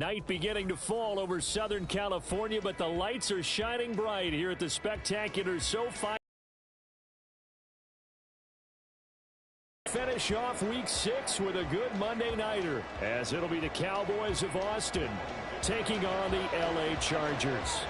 Night beginning to fall over Southern California, but the lights are shining bright here at the spectacular SoFi. Finish off week 6 with a good Monday nighter, as it'll be the Cowboys of Austin taking on the LA Chargers.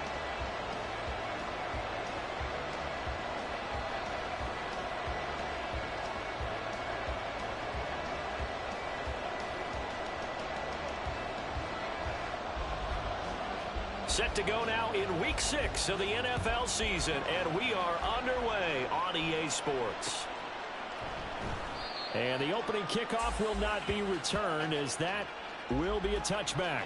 Set to go now in week 6 of the NFL season, and we are underway on EA Sports. And the opening kickoff will not be returned, as that will be a touchback.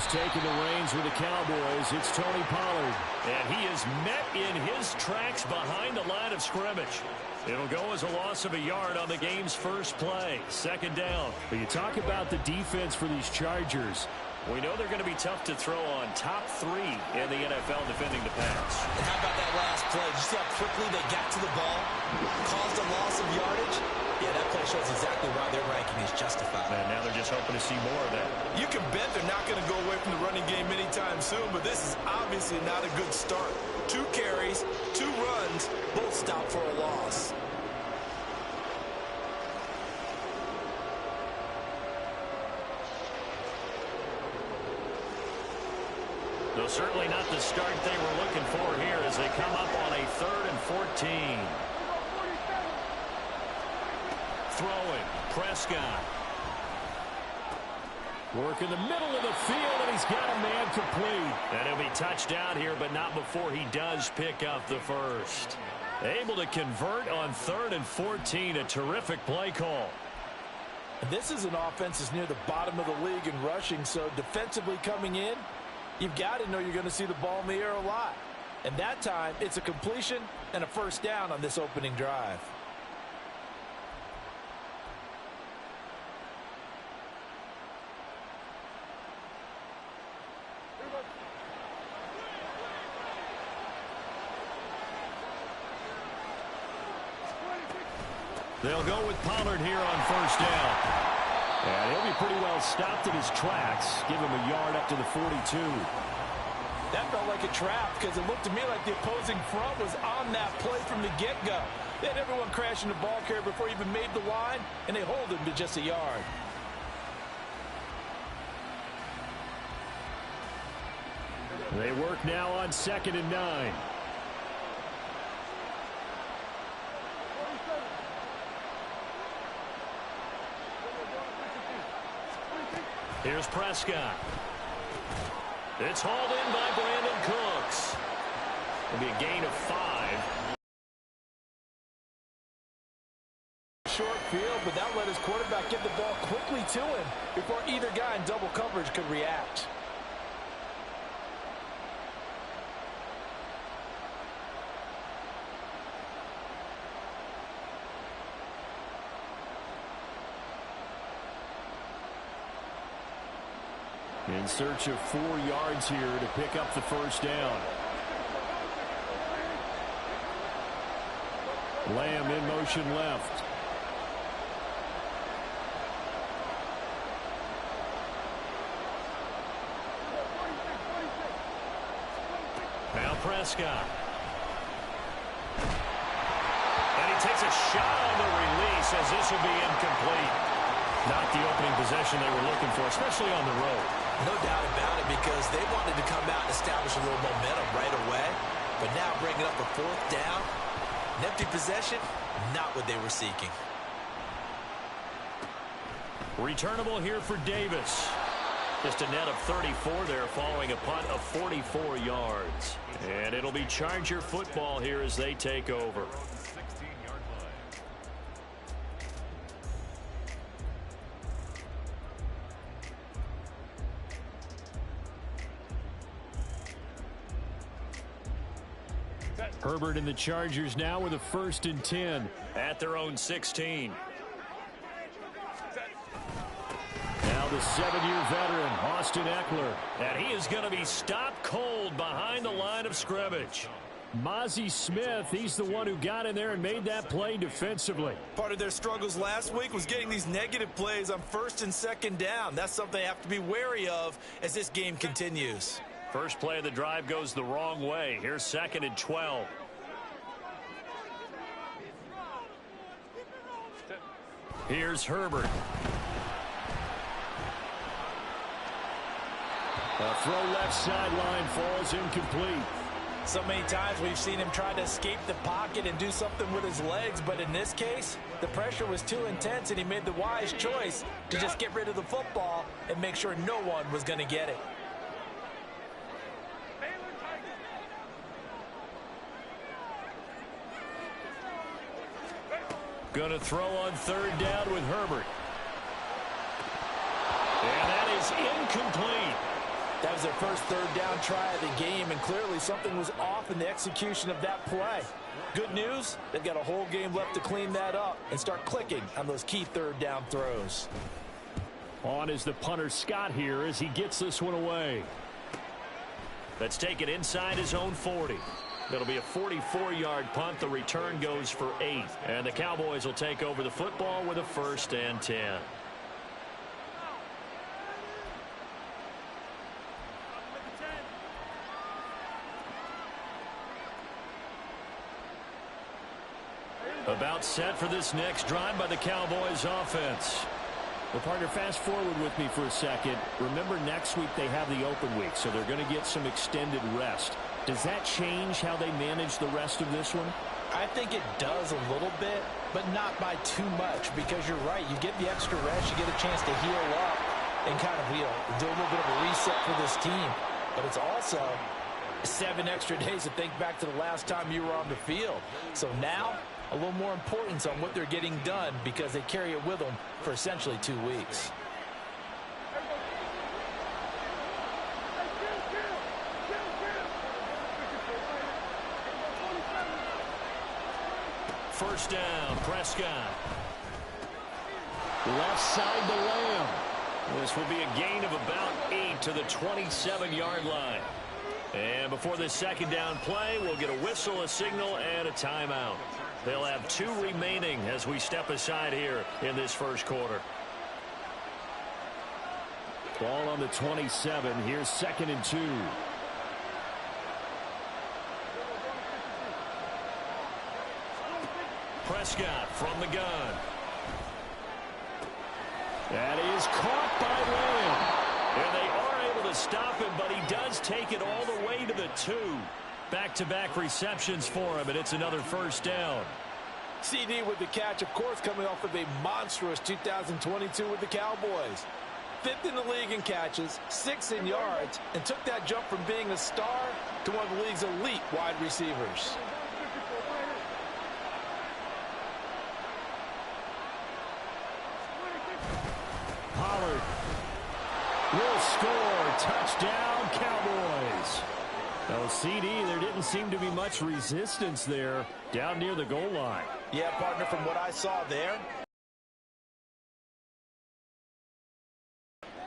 Taking the reins with the Cowboys, it's Tony Pollard. And he is met in his tracks behind the line of scrimmage. It'll go as a loss of a yard on the game's first play. Second down. But you talk about the defense for these Chargers. We know they're going to be tough to throw on. Top 3 in the NFL defending the pass. And how about that last play? Did you see how quickly they got to the ball? Caused a loss of yardage? Yeah, that play shows exactly why their ranking is justified. And now they're just hoping to see more of that. You can bet they're not going to go away from the running game anytime soon, but this is obviously not a good start. 2 carries, 2 runs, both stopped for a loss. Though certainly not the start they were looking for here as they come up on a 3rd and 14. Throwing, Prescott. Work in the middle of the field, and he's got a man complete. And he'll be touched out here, but not before he does pick up the first. Able to convert on 3rd and 14, a terrific play call. This is an offense that's near the bottom of the league in rushing, so defensively coming in, you've got to know you're going to see the ball in the air a lot. And that time, it's a completion and a first down on this opening drive. They'll go with Pollard here on first down. And he'll be pretty well stopped in his tracks. Give him a yard up to the 42. That felt like a trap because it looked to me like the opposing front was on that play from the get-go. They had everyone crashing the ball carrier before he even made the line, and they hold him to just a yard. They work now on 2nd and 9. Here's Prescott. It's hauled in by Brandon Cooks. It'll be a gain of 5. Short field, but that let his quarterback get the ball quickly to him before either guy in double coverage could react. In search of 4 yards here to pick up the first down. Lamb in motion left. Now Prescott. And he takes a shot on the release as this will be incomplete. Not the opening possession they were looking for, especially on the road. No doubt about it, because they wanted to come out and establish a little momentum right away. But now bringing up a 4th down, an empty possession, not what they were seeking. Returnable here for Davis. Just a net of 34 there following a punt of 44 yards. And it'll be Charger football here as they take over. Herbert and the Chargers now with a 1st and 10 at their own 16. Now the 7-year veteran, Austin Eckler. And he is going to be stopped cold behind the line of scrimmage. Mozzie Smith, he's the one who got in there and made that play defensively. Part of their struggles last week was getting these negative plays on 1st and 2nd down. That's something they have to be wary of as this game continues. First play of the drive goes the wrong way. Here's 2nd and 12. Here's Herbert. A throw left sideline falls incomplete. So many times we've seen him try to escape the pocket and do something with his legs, but in this case, the pressure was too intense and he made the wise choice to just get rid of the football and make sure no one was going to get it. Going to throw on 3rd down with Herbert. And that is incomplete. That was their first 3rd down try of the game, and clearly something was off in the execution of that play. Good news, they've got a whole game left to clean that up and start clicking on those key 3rd down throws. On is the punter Scott here as he gets this one away. Let's take it inside his own 40. It'll be a 44-yard punt. The return goes for 8. And the Cowboys will take over the football with a 1st and 10. About set for this next drive by the Cowboys offense. Well, partner, fast forward with me for a second. Remember, next week they have the open week, so they're going to get some extended rest. Does that change how they manage the rest of this one? I think it does a little bit, but not by too much, because you're right. You get the extra rest, you get a chance to heal up and kind of, do a little bit of a reset for this team. But it's also 7 extra days to think back to the last time you were on the field. So now, a little more importance on what they're getting done because they carry it with them for essentially 2 weeks. First down, Prescott. Left side to Lamb. This will be a gain of about 8 to the 27-yard line. And before this 2nd down play, we'll get a whistle, a signal, and a timeout. They'll have 2 remaining as we step aside here in this first quarter. Ball on the 27. Here's 2nd and 2. Prescott from the gun. That is caught by Lamb. And they are able to stop him, but he does take it all the way to the 2. Back-to-back receptions for him, and it's another first down. CD with the catch, of course, coming off of a monstrous 2022 with the Cowboys. 5th in the league in catches, 6th in yards, and took that jump from being a star to one of the league's elite wide receivers. Pollard will score. Touchdown, Cowboys. Well, CD, there didn't seem to be much resistance there down near the goal line. Yeah, partner, from what I saw there,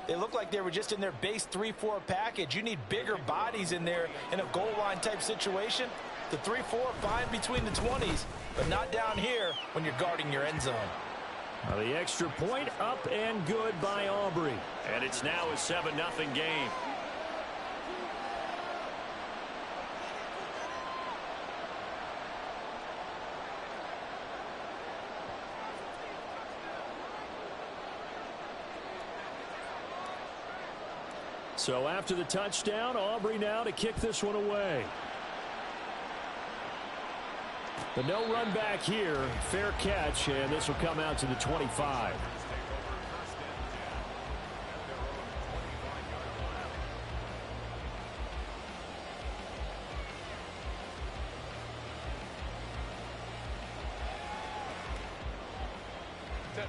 they looked like they were just in their base 3-4 package. You need bigger bodies in there in a goal line type situation. The 3-4, fine between the 20s, but not down here when you're guarding your end zone. Now the extra point up and good by Aubrey. And it's now a 7-0 game. So after the touchdown, Aubrey now to kick this one away. The no run back here, fair catch, and this will come out to the 25.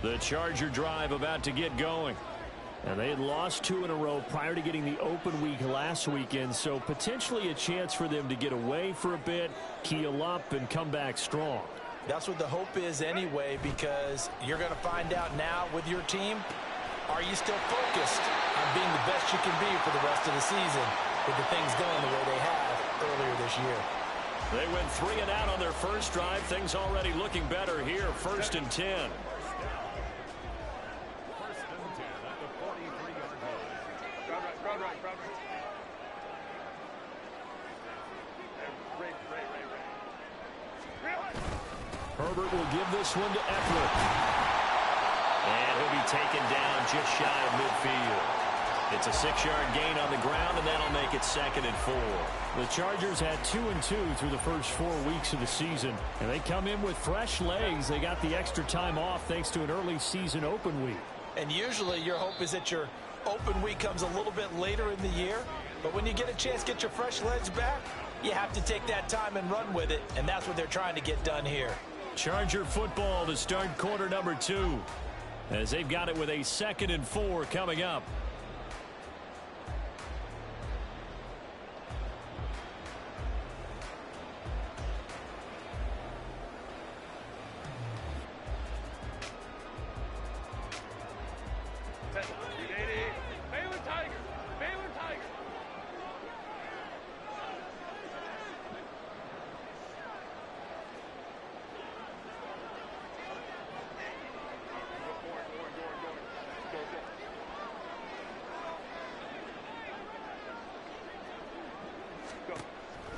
The Charger drive about to get going. And they had lost 2 in a row prior to getting the open week last weekend, so potentially a chance for them to get away for a bit, keel up, and come back strong. That's what the hope is anyway, because you're going to find out now with your team, are you still focused on being the best you can be for the rest of the season with the things going the way they have earlier this year? They went 3 and out on their first drive. Things already looking better here. 1st and 10. Herbert will give this one to Eckler. And he'll be taken down just shy of midfield. It's a 6-yard gain on the ground, and that'll make it 2nd and 4. The Chargers had 2 and 2 through the first 4 weeks of the season, and they come in with fresh legs. They got the extra time off thanks to an early season open week. And usually your hope is that your open week comes a little bit later in the year, but when you get a chance to get your fresh legs back, you have to take that time and run with it, and that's what they're trying to get done here. Charger football to start quarter number 2, as they've got it with a 2nd and 4 coming up.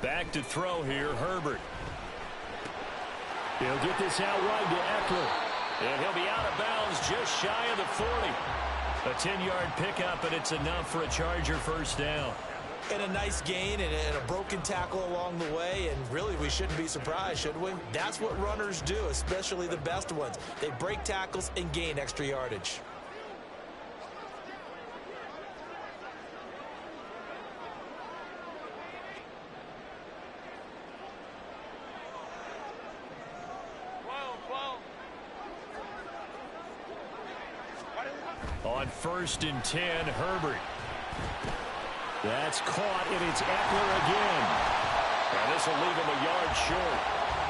Back to throw here, Herbert. He'll get this out wide to Eckler. And he'll be out of bounds just shy of the 40. A 10-yard pickup, and it's enough for a Charger first down. And a nice gain and a broken tackle along the way, and really we shouldn't be surprised, should we? That's what runners do, especially the best ones. They break tackles and gain extra yardage. On 1st and 10, Herbert. That's caught, and it's Eckler again. And this will leave him a yard short.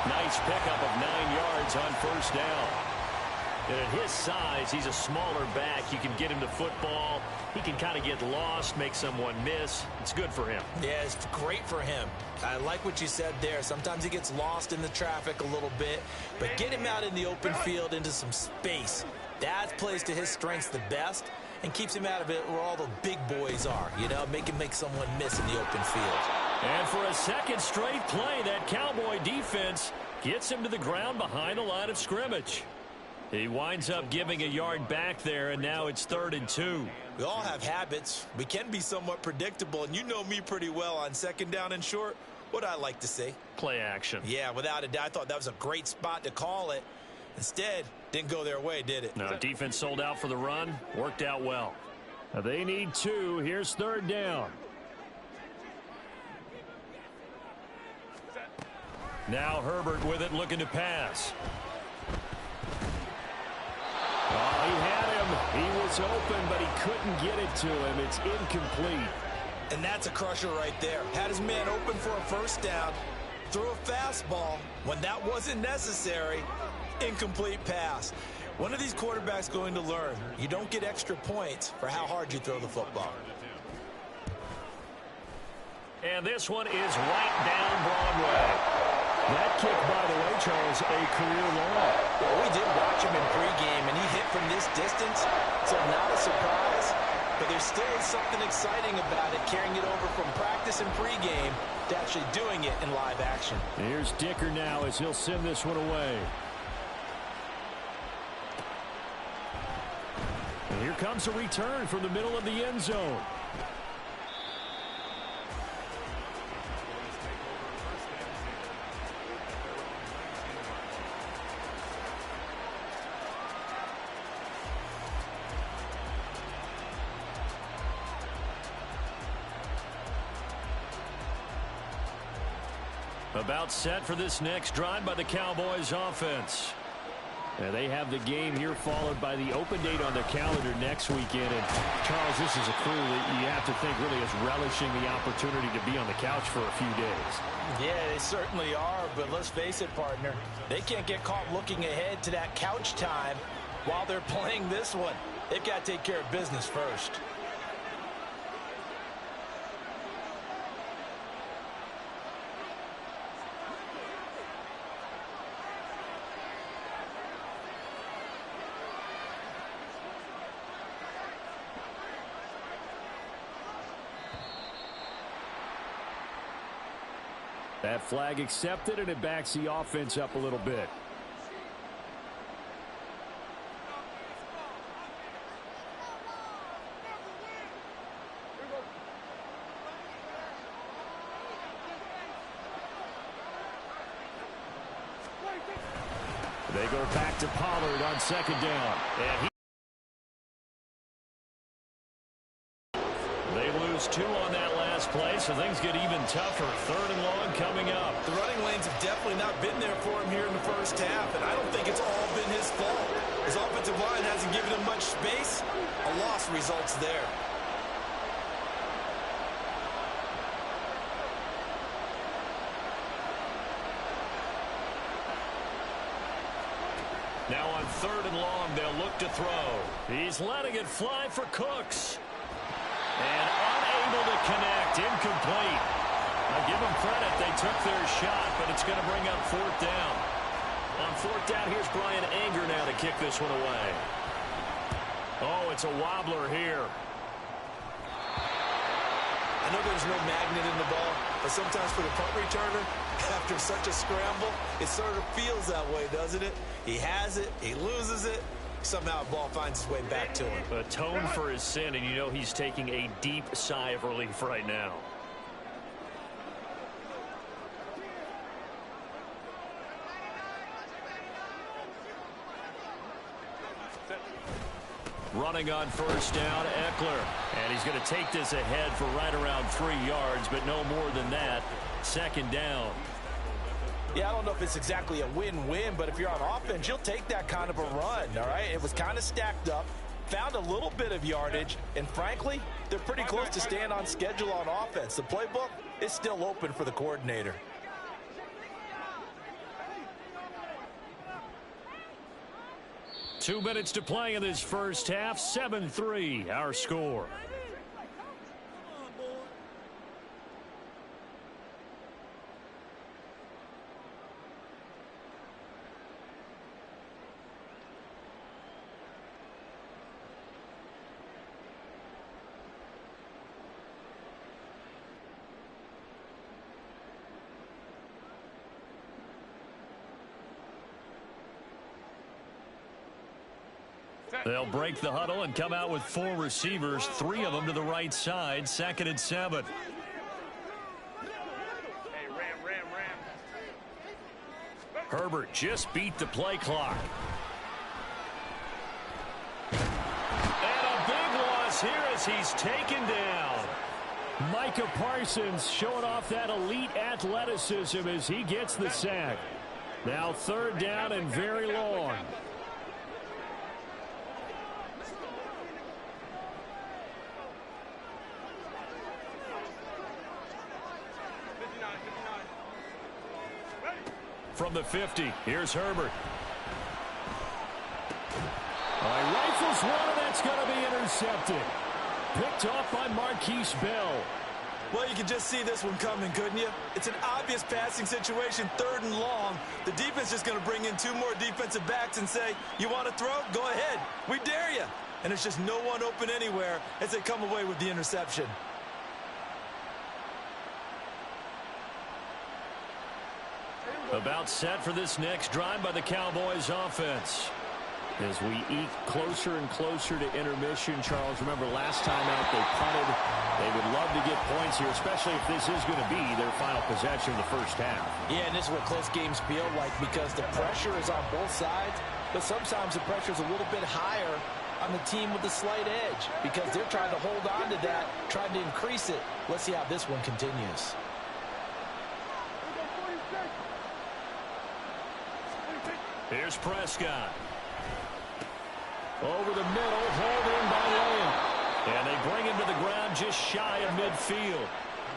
Nice pickup of 9 yards on first down. And at his size, he's a smaller back. You can get him to football. He can kind of get lost, make someone miss. It's good for him. Yeah, it's great for him. I like what you said there. Sometimes he gets lost in the traffic a little bit, but get him out in the open field into some space. That plays to his strengths the best and keeps him out of it where all the big boys are, you know, make him make someone miss in the open field. And for a second straight play, that Cowboy defense gets him to the ground behind the line of scrimmage. He winds up giving a yard back there, and now it's 3rd and 2. We all have habits. We can be somewhat predictable, and you know me pretty well on 2nd down and short. What I like to see? Play action. Yeah, without a doubt. I thought that was a great spot to call it. Instead, didn't go their way, did it? No, defense sold out for the run. Worked out well. Now they need 2. Here's 3rd down. Now Herbert with it, looking to pass. Oh, he had him. He was open, but he couldn't get it to him. It's incomplete. And that's a crusher right there. Had his man open for a first down. Threw a fastball when that wasn't necessary. Incomplete pass. One of these quarterbacks going to learn. You don't get extra points for how hard you throw the football. And this one is right down Broadway. That kick, by the way, Charles, a career long. Well, we did watch him in pregame, and he hit from this distance, so not a surprise. But there still is something exciting about it, carrying it over from practice and pregame to actually doing it in live action. Here's Dicker now as he'll send this one away. And here comes a return from the middle of the end zone. About set for this next drive by the Cowboys offense. And they have the game here followed by the open date on the calendar next weekend. And, Charles, this is a crew that you have to think really is relishing the opportunity to be on the couch for a few days. Yeah, they certainly are, but let's face it, partner. They can't get caught looking ahead to that couch time while they're playing this one. They've got to take care of business first. That flag accepted, and it backs the offense up a little bit. They go back to Pollard on second down. And they lose 2 on that last play, so things get even tougher. 3rd and long coming up. The running lanes have definitely not been there for him here in the first half, and I don't think it's all been his fault. His offensive line hasn't given him much space. A loss results there. Now on 3rd and long, they'll look to throw. He's letting it fly for Cooks. And unable to connect. Incomplete. I'll give them credit. They took their shot, but it's going to bring up 4th down. On 4th down, here's Brian Anger now to kick this one away. Oh, it's a wobbler here. I know there's no magnet in the ball, but sometimes for the punt returner, after such a scramble, it sort of feels that way, doesn't it? He has it, he loses it, somehow the ball finds its way back to him. Atone for his sin, and you know he's taking a deep sigh of relief right now. Running on 1st down, Eckler. And he's going to take this ahead for right around 3 yards, but no more than that. 2nd down. Yeah, I don't know if it's exactly a win-win, but if you're on offense, you'll take that kind of a run, all right? It was kind of stacked up, found a little bit of yardage, and frankly, they're pretty close to staying on schedule on offense. The playbook is still open for the coordinator. Two minutes to play in this first half. 7-3, our score. They'll break the huddle and come out with 4 receivers, 3 of them to the right side. 2nd and 7. Hey, Ram. Herbert just beat the play clock. And a big loss here as he's taken down. Micah Parsons showing off that elite athleticism as he gets the sack. Now 3rd down and very long. From the 50, here's Herbert. All right, rifles one, and that's going to be intercepted. Picked off by Marquise Bell. Well, you can just see this one coming, couldn't you? It's an obvious passing situation, 3rd and long. The defense is going to bring in 2 more defensive backs and say, you want to throw? Go ahead. We dare you. And there's just no one open anywhere as they come away with the interception. About set for this next drive by the Cowboys offense. As we eke closer and closer to intermission, Charles, remember last time out they punted. They would love to get points here, especially if this is going to be their final possession of the first half. Yeah, and this is what close games feel like because the pressure is on both sides, but sometimes the pressure is a little bit higher on the team with the slight edge because they're trying to hold on to that, trying to increase it. Let's see how this one continues. Here's Prescott. Over the middle, hauled in by Lamb. And they bring him to the ground just shy of midfield.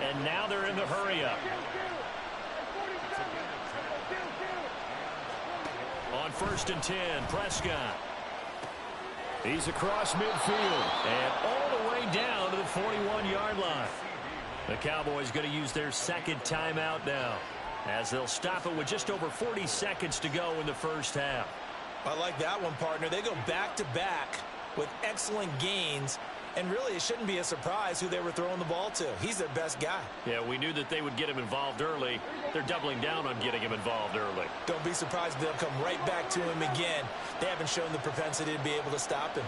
And now they're in the hurry-up. On 1st and 10, Prescott. He's across midfield and all the way down to the 41-yard line. The Cowboys going to use their second timeout now, as they'll stop it with just over 40 seconds to go in the first half. I like that one, partner. They go back-to-back with excellent gains, and really it shouldn't be a surprise who they were throwing the ball to. He's their best guy. Yeah, we knew that they would get him involved early. They're doubling down on getting him involved early. Don't be surprised if they'll come right back to him again. They haven't shown the propensity to be able to stop him.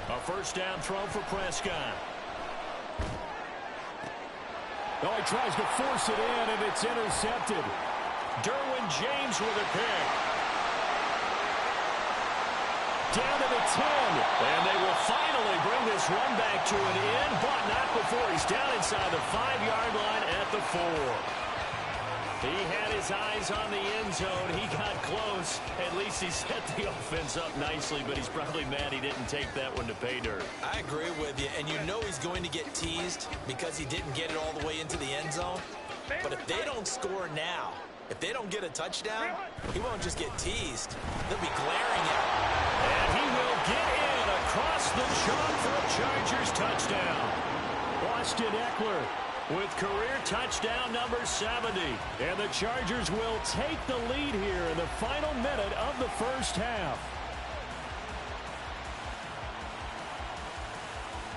A first down throw for Prescott. Oh, he tries to force it in, and it's intercepted. Derwin James with a pick. Down to the 10. And they will finally bring this run back to an end, but not before he's down inside the 5-yard line at the 4. He had his eyes on the end zone. He got close. At least he set the offense up nicely, but he's probably mad he didn't take that one to pay dirt. I agree with you, and you know he's going to get teased because he didn't get it all the way into the end zone. But if they don't score now, if they don't get a touchdown, he won't just get teased. They'll be glaring at him. And he will get in across the chalk for a Chargers touchdown. Austin Eckler with career touchdown number 70. And the Chargers will take the lead here in the final minute of the first half.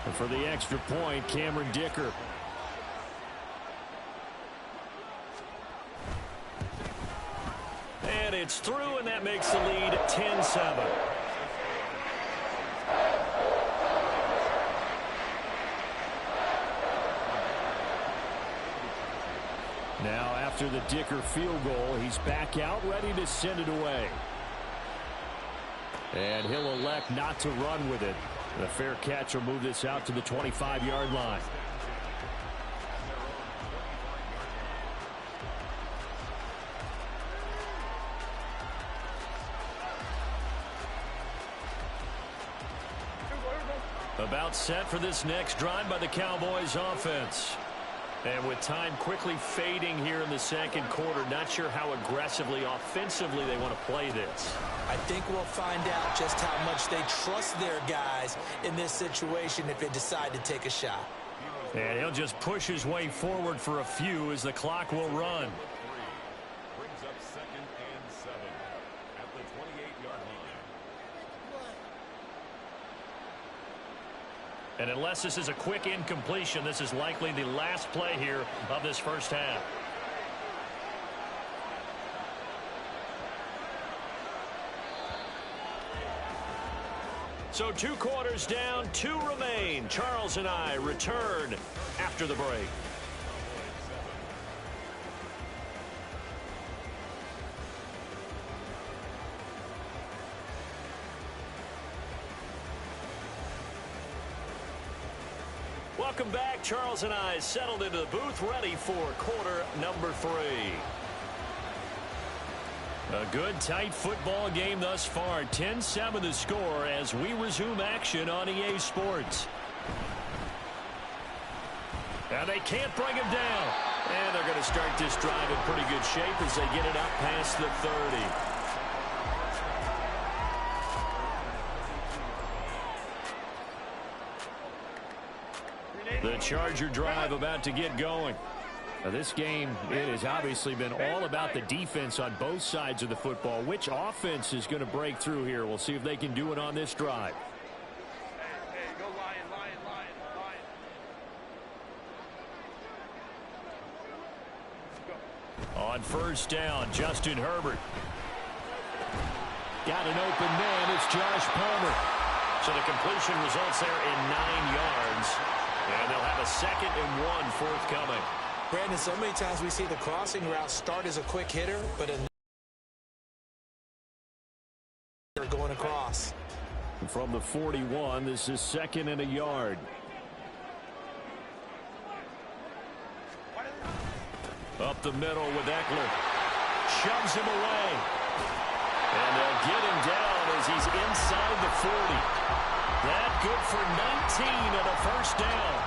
And for the extra point, Cameron Dicker. And it's through, and that makes the lead 10-7. Now, after the Dicker field goal, he's back out, ready to send it away. And he'll elect not to run with it. The fair catch will move this out to the 25-yard line. About set for this next drive by the Cowboys offense. And with time quickly fading here in the second quarter, not sure how aggressively, offensively they want to play this. I think we'll find out just how much they trust their guys in this situation if they decide to take a shot. And he'll just push his way forward for a few as the clock will run. Brings up 2nd and 7 at the 28-yard line. And unless this is a quick incompletion, this is likely the last play here of this first half. So 2 quarters down, 2 remain. Charles and I return after the break. Welcome back. Charles and I settled into the booth, ready for quarter number 3. A good, tight football game thus far. 10-7 the score as we resume action on EA Sports. And they can't bring him down. And they're going to start this drive in pretty good shape as they get it up past the 30. The Charger drive about to get going. Now this game, it has obviously been all about the defense on both sides of the football. Which offense is going to break through here? We'll see if they can do it on this drive. Hey, go Lion, Lion, Lion, Lion. On first down, Justin Herbert. Got an open man. It's Josh Palmer. So the completion results there in 9 yards. And they'll have a 2nd and 1 forthcoming. Brandon, so many times we see the crossing route start as a quick hitter, but they're going across. From the 41, this is 2nd and a yard. Up the middle with Eckler. shoves him away. And they'll get him down as he's inside the 40. That good for 19 and a first down.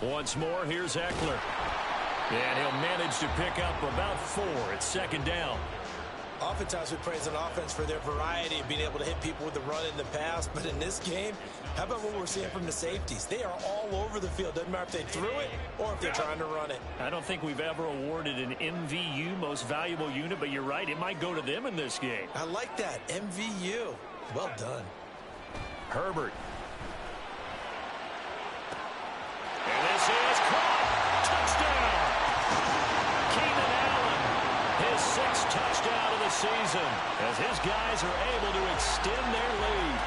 Once more, here's Eckler. And he'll manage to pick up about 4 at second down. Oftentimes we praise an offense for their variety of being able to hit people with the run in the pass. But in this game, how about what we're seeing from the safeties? They are all over the field. Doesn't matter if they threw it or if they're trying to run it. I don't think we've ever awarded an MVU, most valuable unit, but you're right. It might go to them in this game. I like that. MVU. Well done. Herbert. And this is caught. Touchdown. Keenan Allen, his 6th touchdown of the season, as his guys are able to extend their lead.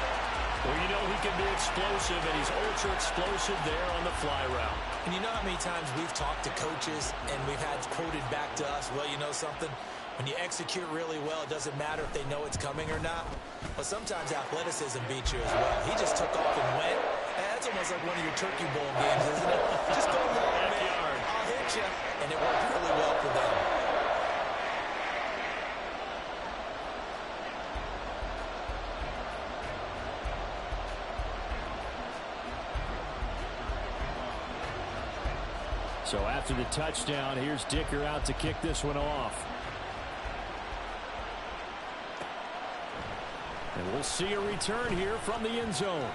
Well, you know he can be explosive, and he's ultra explosive there on the fly route. And you know how many times we've talked to coaches and we've had quoted back to us, well, you know something? When you execute really well, it doesn't matter if they know it's coming or not. But sometimes athleticism beats you as well. He just took off and went. That's almost like one of your Turkey Bowl games, isn't it? Just go long, man. I'll hit you. And it worked really well for them. So after the touchdown, here's Dicker out to kick this one off. And we'll see a return here from the end zone.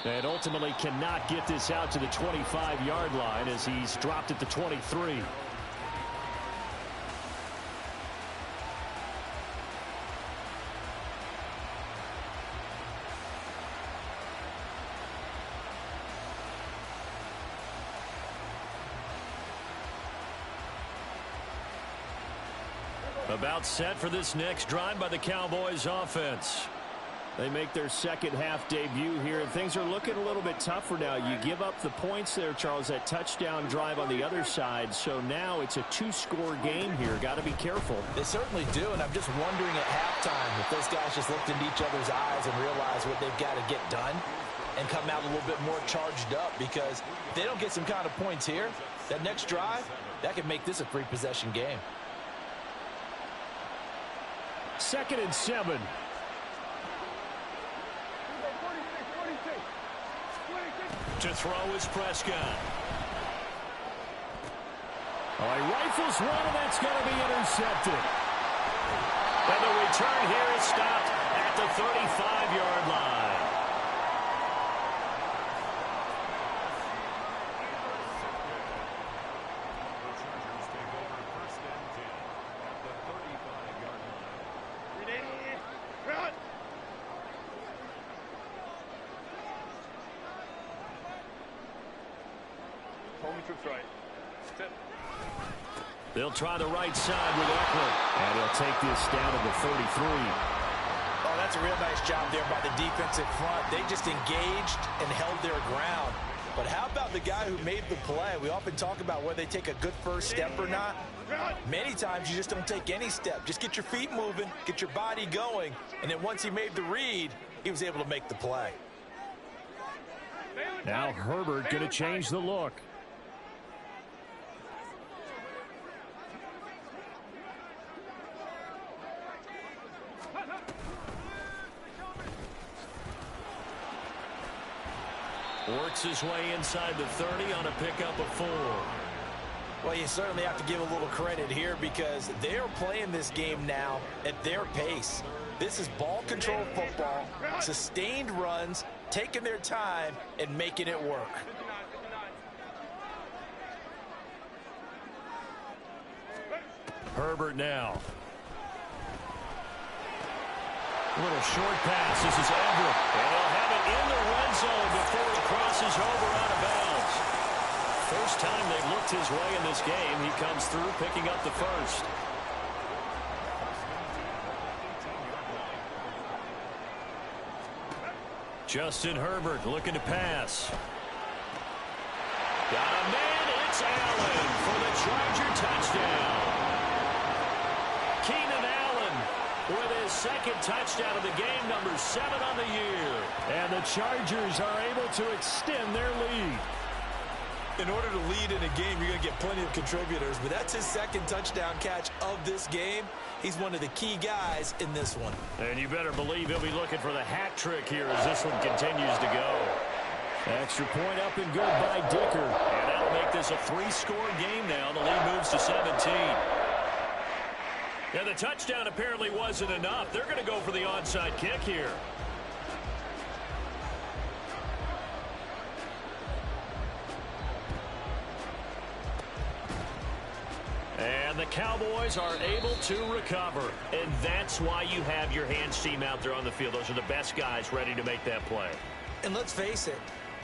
And ultimately cannot get this out to the 25-yard line as he's dropped at the 23. About set for this next drive by the Cowboys offense. They make their second half debut here, and things are looking a little bit tougher now. You give up the points there, Charles, that touchdown drive on the other side. So now it's a 2-score game here. Got to be careful. They certainly do, and I'm just wondering at halftime if those guys just looked into each other's eyes and realized what they've got to get done and come out a little bit more charged up, because if they don't get some kind of points here, that next drive, that could make this a 3-possession game. 2nd and 7. To throw is Prescott. Oh, he rifles one, and that's going to be intercepted. And the return here is stopped at the 35-yard line. They'll try the right side with Eckler. And he'll take this down to the 33. Oh, that's a real nice job there by the defensive front. They just engaged and held their ground. But how about the guy who made the play? We often talk about whether they take a good first step or not. Many times you just don't take any step. Just get your feet moving, get your body going. And then once he made the read, he was able to make the play. Now Herbert going to change the look. Works his way inside the 30 on a pickup of 4. Well, you certainly have to give a little credit here because they're playing this game now at their pace. This is ball control football, sustained runs, taking their time and making it work. Herbert now. A little short pass. This is Everett. And he'll have it in the red zone before it crosses over out of bounds. First time they've looked his way in this game. He comes through picking up the first. Justin Herbert looking to pass. Got a man. It's Allen for the Charger touchdown. Keenan Allen with his second touchdown of the game, number 7 on the year. And the Chargers are able to extend their lead. In order to lead in a game, you're going to get plenty of contributors, but that's his second touchdown catch of this game. He's one of the key guys in this one. And you better believe he'll be looking for the hat trick here as this one continues to go. Extra point up and good by Dicker. And that'll make this a 3-score game now. The lead moves to 17. And the touchdown apparently wasn't enough. They're going to go for the onside kick here. And the Cowboys are able to recover. And that's why you have your hands team out there on the field. Those are the best guys ready to make that play. And let's face it,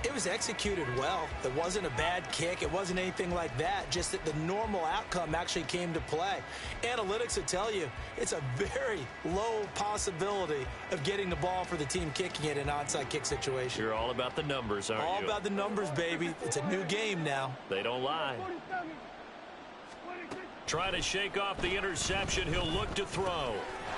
it was executed well. It wasn't a bad kick. It wasn't anything like that. Just that the normal outcome actually came to play. Analytics will tell you it's a very low possibility of getting the ball for the team kicking it in an onside kick situation. You're all about the numbers, aren't you? All about the numbers, baby. It's a new game now. They don't lie. Trying to shake off the interception. He'll look to throw.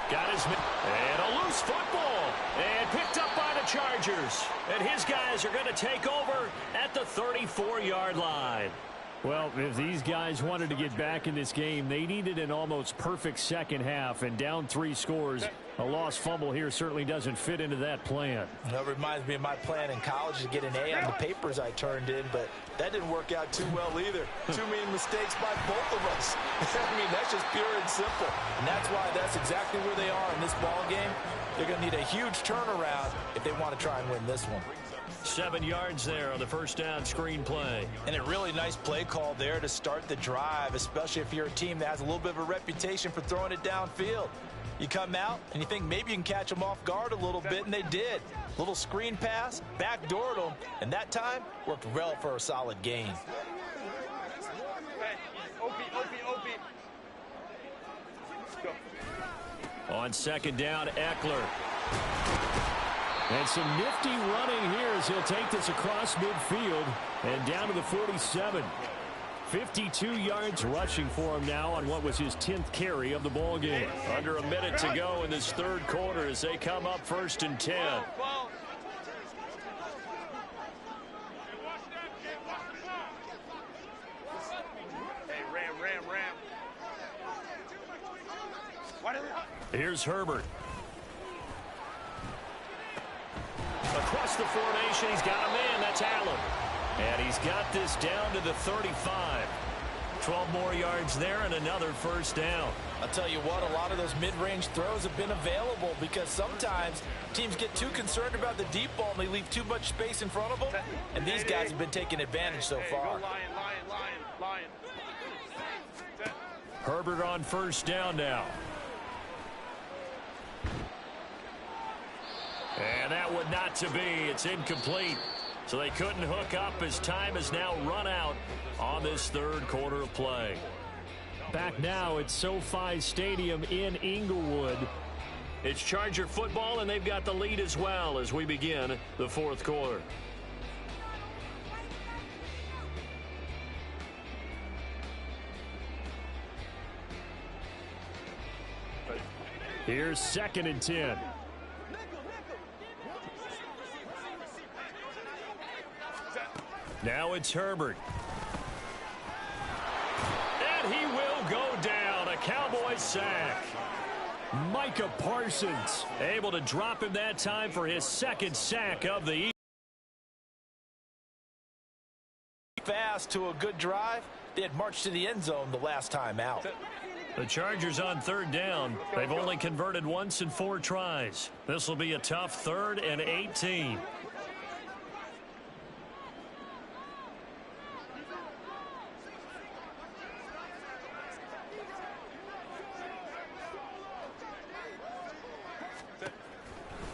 Got his man. And a loose football. And picked up by the Chargers. And his guys are going to take over at the 34-yard line. Well, if these guys wanted to get back in this game, they needed an almost perfect second half. And down 3 scores, a lost fumble here certainly doesn't fit into that plan. That reminds me of my plan in college to get an A on the papers I turned in, but that didn't work out too well either. Too many mistakes by both of us. I mean, that's just pure and simple. And that's why that's exactly where they are in this ball game. They're going to need a huge turnaround if they want to try and win this one. 7 yards there on the first down screen play. And a really nice play call there to start the drive, especially if you're a team that has a little bit of a reputation for throwing it downfield. You come out and you think maybe you can catch them off guard a little bit, and they did. Little screen pass, backdoored them, and that time worked well for a solid gain. Hey, OP. Go. On second down, Eckler. And some nifty running here as he'll take this across midfield and down to the 47. 52 yards rushing for him now on what was his 10th carry of the ball game. Under a minute to go in this third quarter as they come up 1st and 10. Hey, ram. Here's Herbert. Across the formation, he's got a man. That's Allen. And he's got this down to the 35. 12 more yards there and another first down. I'll tell you what, a lot of those mid-range throws have been available because sometimes teams get too concerned about the deep ball and they leave too much space in front of them. And these guys have been taking advantage so far. Go lion. Herbert on first down now. And that one not to be. It's incomplete. So they couldn't hook up as time has now run out on this third quarter of play. Back now at SoFi Stadium in Inglewood. It's Charger football, and they've got the lead as well as we begin the fourth quarter. Here's 2nd and 10. Now it's Herbert. And he will go down. A Cowboys sack. Micah Parsons able to drop him that time for his 2nd sack of the evening. Fast to a good drive. They had marched to the end zone the last time out. The Chargers on 3rd down. They've only converted once in 4 tries. This will be a tough 3rd and 18.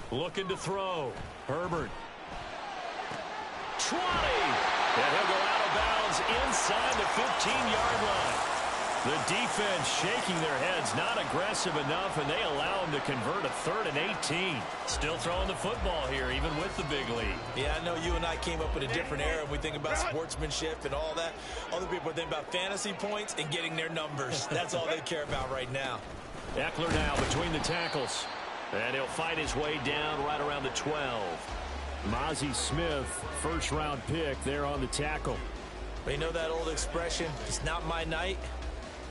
Looking to throw. Herbert. 20. And he'll go out of bounds inside the 15-yard line. The defense shaking their heads, not aggressive enough, and they allow them to convert a 3rd and 18. Still throwing the football here, even with the big lead. Yeah, I know you and I came up in a different era. We think about sportsmanship and all that. Other people think about fantasy points and getting their numbers. That's all they care about right now. Eckler now between the tackles. And he'll fight his way down right around the 12. Mozzie Smith, first-round pick there on the tackle. But you know that old expression, it's not my night?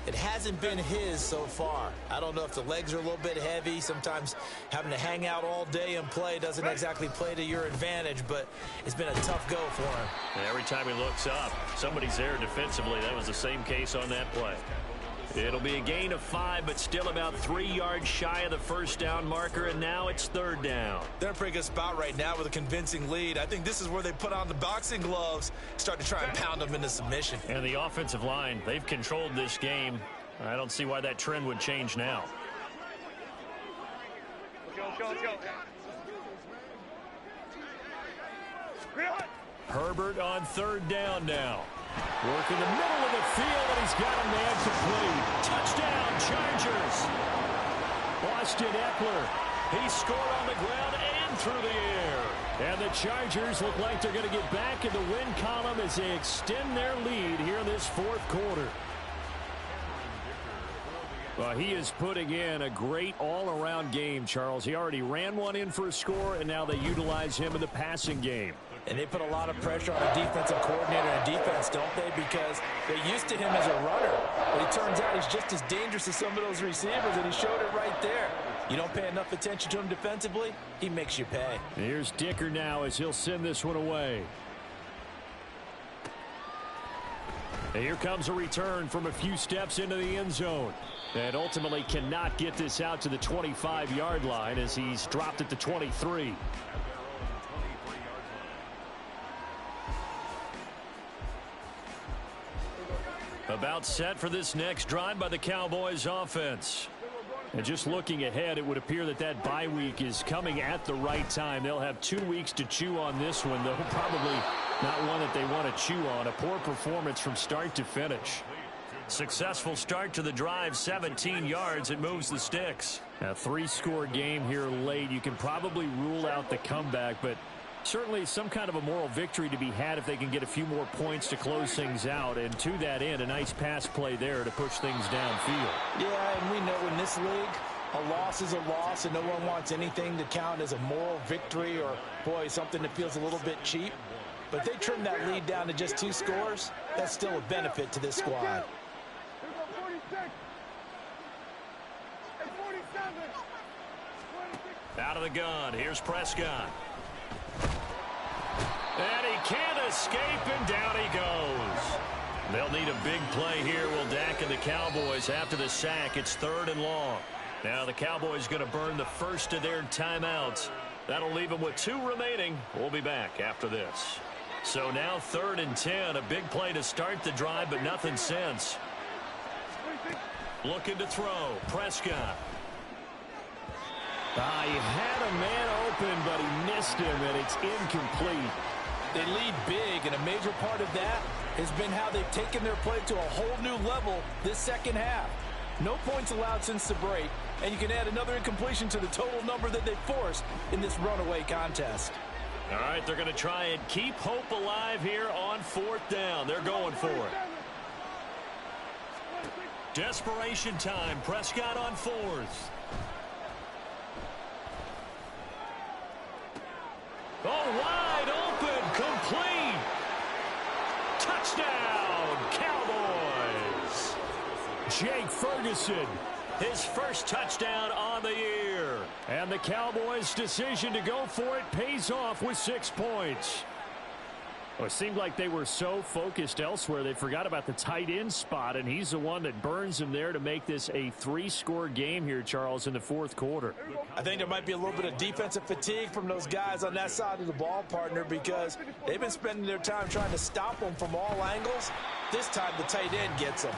It hasn't been his so far. I don't know if the legs are a little bit heavy. Sometimes having to hang out all day and play doesn't exactly play to your advantage, but it's been a tough go for him. And every time he looks up, somebody's there defensively. That was the same case on that play. It'll be a gain of 5, but still about 3 yards shy of the first down marker, and now it's 3rd down. They're in a pretty good spot right now with a convincing lead. I think this is where they put on the boxing gloves, start to try and pound them into submission. And the offensive line, they've controlled this game. I don't see why that trend would change now. Let's go. Herbert on 3rd down now. Work in the middle of the field, and he's got a man complete. Touchdown, Chargers. Austin Eckler. He scored on the ground and through the air. And the Chargers look like they're going to get back in the win column as they extend their lead here in this 4th quarter. Well, he is putting in a great all-around game, Charles. He already ran one in for a score, and now they utilize him in the passing game. And they put a lot of pressure on a defensive coordinator and defense, don't they? Because they're used to him as a runner. But it turns out he's just as dangerous as some of those receivers, and he showed it right there. You don't pay enough attention to him defensively, he makes you pay. Here's Dicker now as he'll send this one away. And here comes a return from a few steps into the end zone. And ultimately cannot get this out to the 25-yard line as he's dropped at the 23. About set for this next drive by the Cowboys offense. And just looking ahead, it would appear that that bye week is coming at the right time. They'll have 2 weeks to chew on this one, though probably not one that they want to chew on. A poor performance from start to finish. Successful start to the drive, 17 yards. It moves the sticks. A 3-score game here late. You can probably rule out the comeback, but certainly some kind of a moral victory to be had if they can get a few more points to close things out. And to that end, a nice pass play there to push things downfield. Yeah, and we know in this league, a loss is a loss, and no one wants anything to count as a moral victory or, boy, something that feels a little bit cheap. But if they trim that lead down to just 2 scores, that's still a benefit to this squad. Out of the gun, here's Prescott. And he can't escape, and down he goes. They'll need a big play here, will Dak and the Cowboys after the sack. It's 3rd and long. Now the Cowboys going to burn the first of their timeouts. That'll leave them with 2 remaining. We'll be back after this. So now 3rd and 10, a big play to start the drive, but nothing since. Looking to throw, Prescott. He had a man open, but he missed him, and it's incomplete. They lead big, and a major part of that has been how they've taken their play to a whole new level this second half. No points allowed since the break, and you can add another incompletion to the total number that they forced in this runaway contest. All right, they're going to try and keep hope alive here on 4th down. They're going for it. Desperation time. Prescott on 4th. Oh, wide open, complete. Touchdown, Cowboys. Jake Ferguson, his first touchdown on the year. And the Cowboys' decision to go for it pays off with 6 points. Well, it seemed like they were so focused elsewhere, they forgot about the tight end spot, and he's the one that burns them there to make this a 3-score game here, Charles, in the 4th quarter. I think there might be a little bit of defensive fatigue from those guys on that side of the ball, partner, because they've been spending their time trying to stop them from all angles. This time the tight end gets them.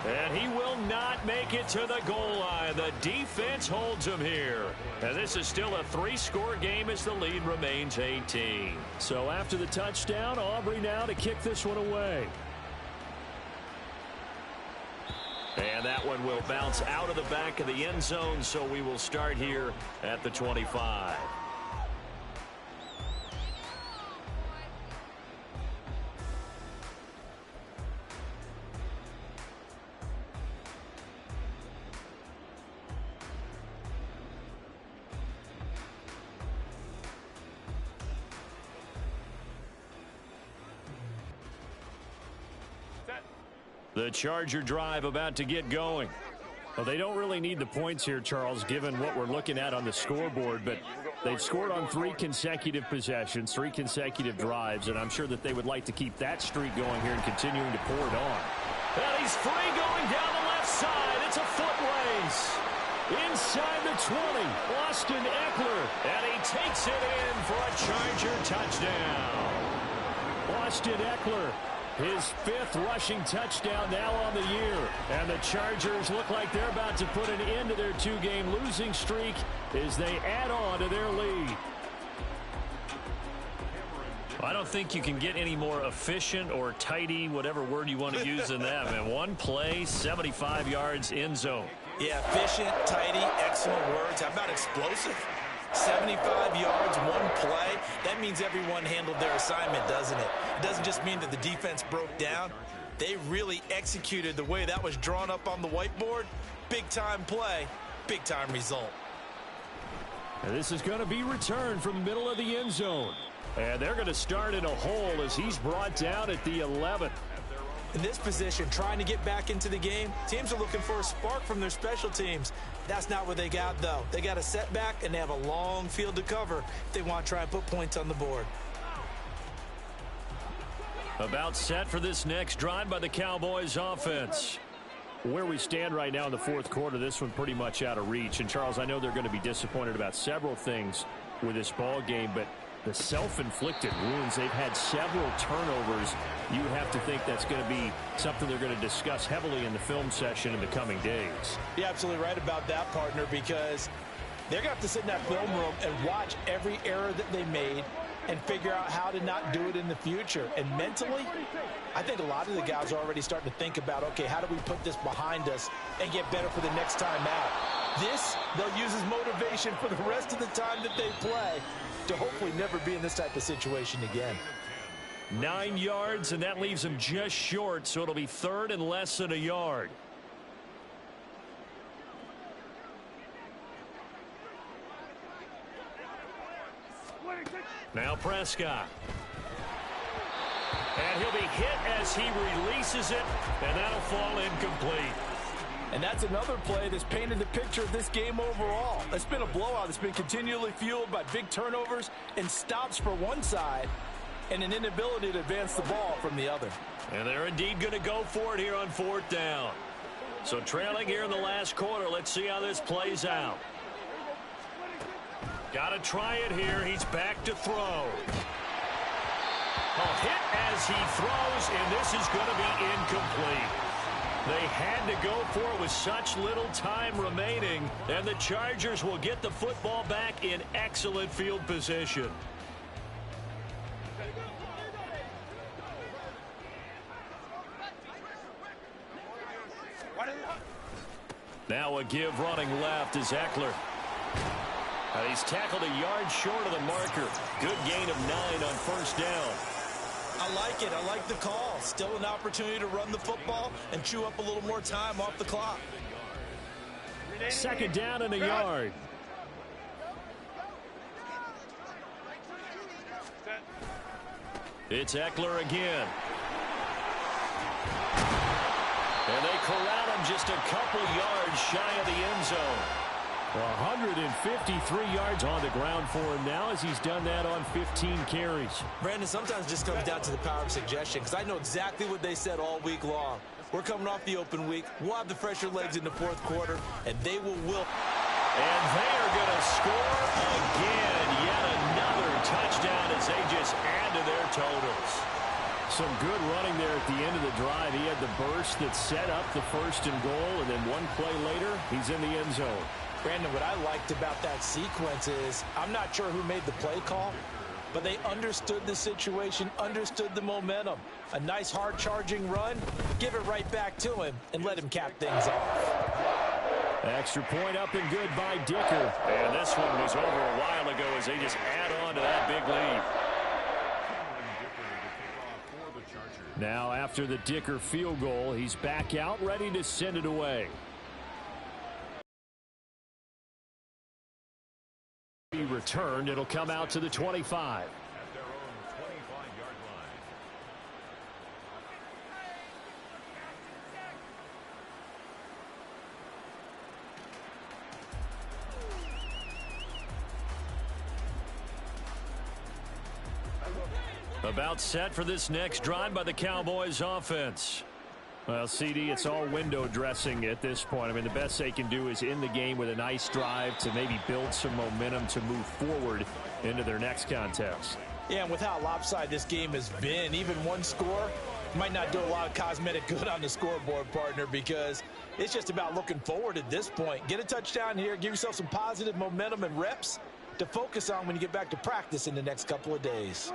And he will not make it to the goal line. The defense holds him here. And this is still a 3-score game as the lead remains 18. So after the touchdown, Aubrey now to kick this one away. And that one will bounce out of the back of the end zone, so we will start here at the 25. The Charger drive about to get going. Well, they don't really need the points here, Charles, given what we're looking at on the scoreboard, but they've scored on 3 consecutive possessions, 3 consecutive drives, and I'm sure that they would like to keep that streak going here and continuing to pour it on. And he's free going down the left side. It's a foot race. Inside the 20, Austin Eckler, and he takes it in for a Charger touchdown. Austin Eckler, his 5th rushing touchdown now on the year. And the Chargers look like they're about to put an end to their 2-game losing streak as they add on to their lead. I don't think you can get any more efficient or tidy, whatever word you want to use in that. And one play, 75 yards end zone. Yeah, efficient, tidy, excellent words. How about explosive? 75 yards, one play. That means everyone handled their assignment, doesn't it? It doesn't just mean that the defense broke down. They really executed the way that was drawn up on the whiteboard. Big-time play, big-time result. And this is going to be returned from the middle of the end zone. And they're going to start in a hole as he's brought down at the 11. In this position, trying to get back into the game, teams are looking for a spark from their special teams. That's not what they got, though. They got a setback, and they have a long field to cover if they want to try and put points on the board. About set for this next drive by the Cowboys offense. Where we stand right now in the 4th quarter, this one pretty much out of reach. And, Charles, I know they're going to be disappointed about several things with this ball game, but the self-inflicted wounds, they've had several turnovers. You have to think that's going to be something they're going to discuss heavily in the film session in the coming days. You're absolutely right about that, partner, because they're going to have to sit in that film room and watch every error that they made and figure out how to not do it in the future. And mentally, I think a lot of the guys are already starting to think about, okay, how do we put this behind us and get better for the next time out? This, they'll use as motivation for the rest of the time that they play to hopefully never be in this type of situation again. 9 yards, and that leaves him just short, so it'll be 3rd and less than a yard. Now Prescott. And he'll be hit as he releases it, and that'll fall incomplete. And that's another play that's painted the picture of this game overall. It's been a blowout. It's been continually fueled by big turnovers and stops for one side and an inability to advance the ball from the other. And they're indeed going to go for it here on 4th down. So trailing here in the last quarter, let's see how this plays out. Got to try it here. He's back to throw. A hit as he throws, and this is going to be incomplete. They had to go for it with such little time remaining, and the Chargers will get the football back in excellent field position. Now a give running left is Eckler. He's tackled a yard short of the marker. Good gain of 9 on 1st down. I like it. I like the call. Still an opportunity to run the football and chew up a little more time off the clock. 2nd down and a yard. It's Eckler again. And they corral him just a couple yards shy of the end zone. 153 yards on the ground for him now as he's done that on 15 carries. Brandon, sometimes it just comes down to the power of suggestion, because I know exactly what they said all week long. We're coming off the open week. We'll have the fresher legs in the 4th quarter, and they will will. And they are going to score again. Yet another touchdown as they just add to their totals. Some good running there at the end of the drive. He had the burst that set up the 1st and goal, and then one play later, he's in the end zone. Brandon, what I liked about that sequence is I'm not sure who made the play call, but they understood the situation, understood the momentum. A nice hard-charging run, give it right back to him, and let him cap things off. Extra point up and good by Dicker. And this one was over a while ago as they just add on to that big lead. Now after the Dicker field goal, he's back out ready to send it away. He returned. It'll come out to the 25. At their own 25-yard line. About set for this next drive by the Cowboys offense. Well, CD, it's all window dressing at this point. I mean, the best they can do is in the game with a nice drive to maybe build some momentum to move forward into their next contest. Yeah, and with how lopsided this game has been, even one score might not do a lot of cosmetic good on the scoreboard, partner, because it's just about looking forward at this point. Get a touchdown here, give yourself some positive momentum and reps to focus on when you get back to practice in the next couple of days.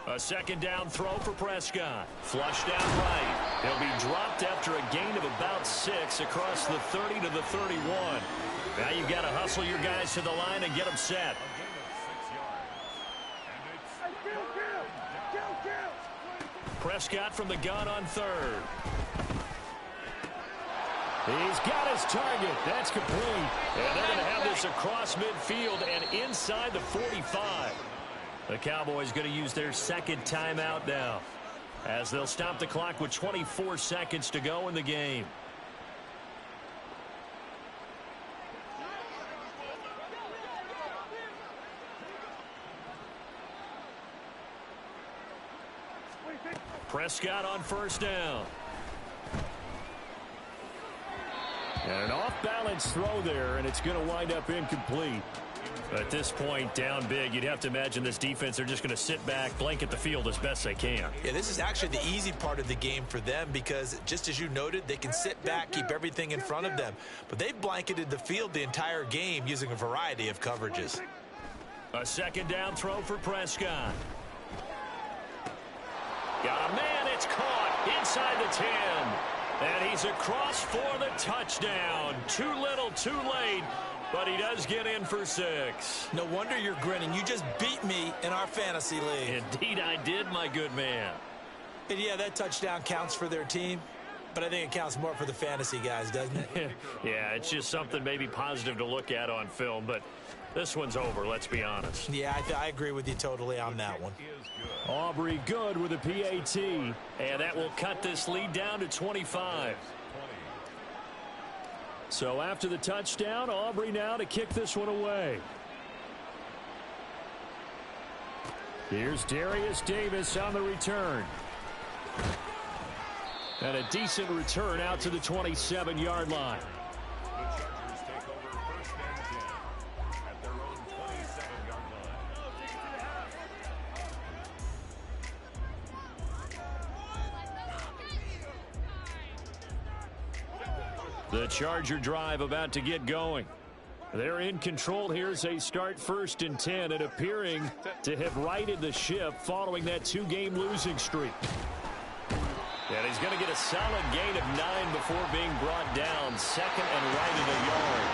A second down throw for Prescott. Flushed out right. He'll be dropped after a gain of about 6 across the 30 to the 31. Now you've got to hustle your guys to the line and get them set. Prescott from the gun on third. He's got his target. That's complete. And they're going to have this across midfield and inside the 45. The Cowboys going to use their second timeout now, as they'll stop the clock with 24 seconds to go in the game. Prescott on first down. And an off-balance throw there, and it's going to wind up incomplete. At this point, down big, you'd have to imagine this defense, they're just going to sit back, blanket the field as best they can. Yeah, this is actually the easy part of the game for them because, just as you noted, they can sit back, keep everything in front of them. But they've blanketed the field the entire game using a variety of coverages. A second down throw for Prescott. Got a man, it's caught inside the 10. And he's across for the touchdown. Too little, too late. But he does get in for 6. No wonder you're grinning. You just beat me in our fantasy league. Indeed I did, my good man. And yeah, that touchdown counts for their team, but I think it counts more for the fantasy guys, doesn't it? Yeah, it's just something maybe positive to look at on film, but this one's over, let's be honest. Yeah, I agree with you totally on that one. Aubrey good with a PAT. And that will cut this lead down to 25. So after the touchdown, Aubrey now to kick this one away. Here's Darius Davis on the return. And a decent return out to the 27-yard line. The Chargers take over first and 10 at their own 27-yard line. The Charger drive about to get going. They're in control here as they start first and 10 and appearing to have righted the ship following that 2-game losing streak. And he's going to get a solid gain of 9 before being brought down. Second and right at a yard.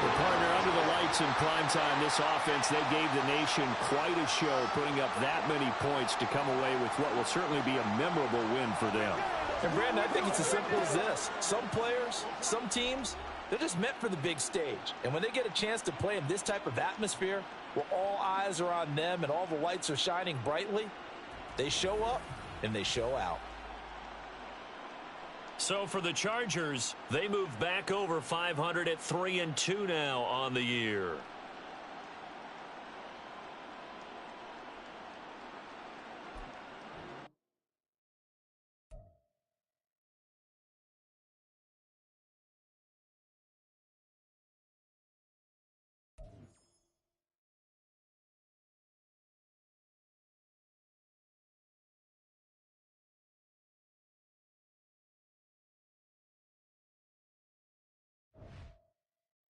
The partner under the lights in primetime, this offense, they gave the nation quite a show, putting up that many points to come away with what will certainly be a memorable win for them. And Brandon, I think it's as simple as this. Some players, some teams, they're just meant for the big stage. And when they get a chance to play in this type of atmosphere, where all eyes are on them and all the lights are shining brightly, they show up and they show out. So for the Chargers, they move back over 500 at 3-2 now on the year.